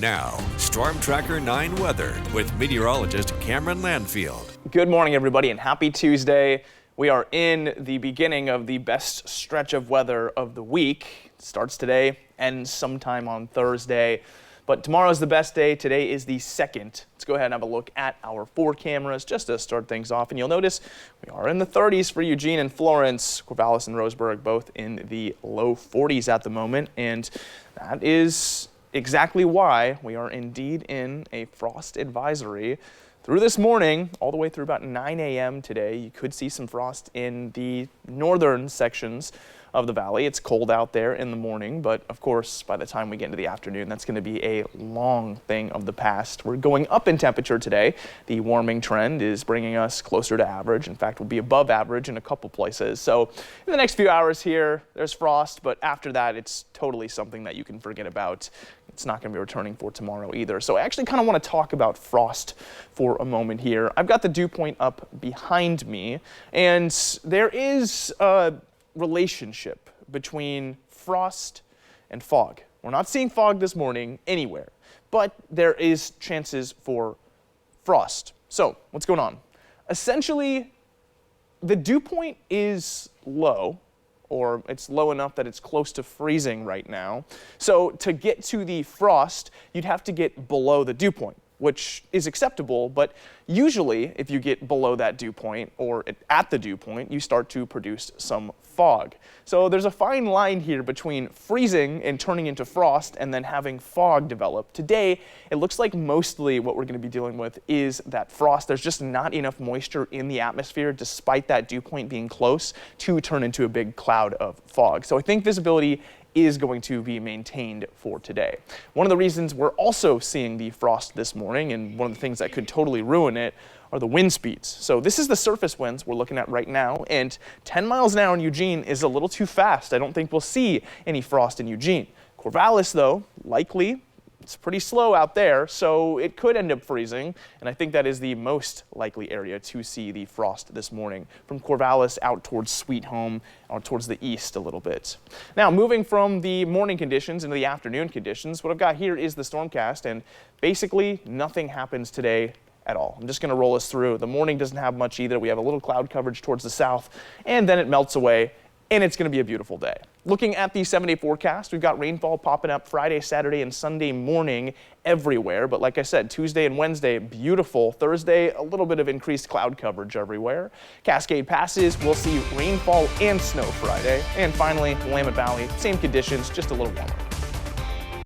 Now, Storm Tracker 9 weather with meteorologist Cameron Landfield. Good morning, everybody, and happy Tuesday. We are in the beginning of the best stretch of weather of the week. It starts today, ends sometime on Thursday. But tomorrow's the best day. Today is the second. Let's go ahead and have a look at our 4 cameras just to start things off. And you'll notice we are in the 30s for Eugene and Florence. Corvallis and Roseburg both in the low 40s at the moment. And that is exactly why we are indeed in a frost advisory through this morning, all the way through about 9 a.m. today. You could see some frost in the northern sections of the valley. It's cold out there in the morning, but of course, by the time we get into the afternoon, that's going to be a long thing of the past. We're going up in temperature today. The warming trend is bringing us closer to average. In fact, we'll be above average in a couple places. So in the next few hours here, there's frost, but after that, it's totally something that you can forget about. It's not going to be returning for tomorrow either. So I actually kind of want to talk about frost for a moment here. I've got the dew point up behind me, and there is a relationship between frost and fog. We're not seeing fog this morning anywhere, but there is chances for frost. So what's going on? Essentially, the dew point is low, or it's low enough that it's close to freezing right now. So to get to the frost, you'd have to get below the dew point, which is acceptable, but usually if you get below that dew point or at the dew point, you start to produce some fog. So there's a fine line here between freezing and turning into frost and then having fog develop. Today, it looks like mostly what we're going to be dealing with is that frost. There's just not enough moisture in the atmosphere, despite that dew point being close, to turn into a big cloud of fog. So I think visibility is going to be maintained for today. One of the reasons we're also seeing the frost this morning, and one of the things that could totally ruin it, are the wind speeds. So this is the surface winds we're looking at right now, and 10 miles an hour in Eugene is a little too fast. I don't think we'll see any frost in Eugene. Corvallis, though, likely. It's pretty slow out there, so it could end up freezing, and I think that is the most likely area to see the frost this morning, from Corvallis out towards Sweet Home, out towards the east a little bit. Now, moving from the morning conditions into the afternoon conditions, what I've got here is the stormcast, and basically nothing happens today at all. I'm just going to roll us through. The morning doesn't have much either. We have a little cloud coverage towards the south, and then it melts away, and it's going to be a beautiful day. Looking at the 7-day forecast, we've got rainfall popping up Friday, Saturday, and Sunday morning everywhere. But like I said, Tuesday and Wednesday, beautiful. Thursday, a little bit of increased cloud coverage everywhere. Cascade passes, we'll see rainfall and snow Friday. And finally, Willamette Valley, same conditions, just a little warmer.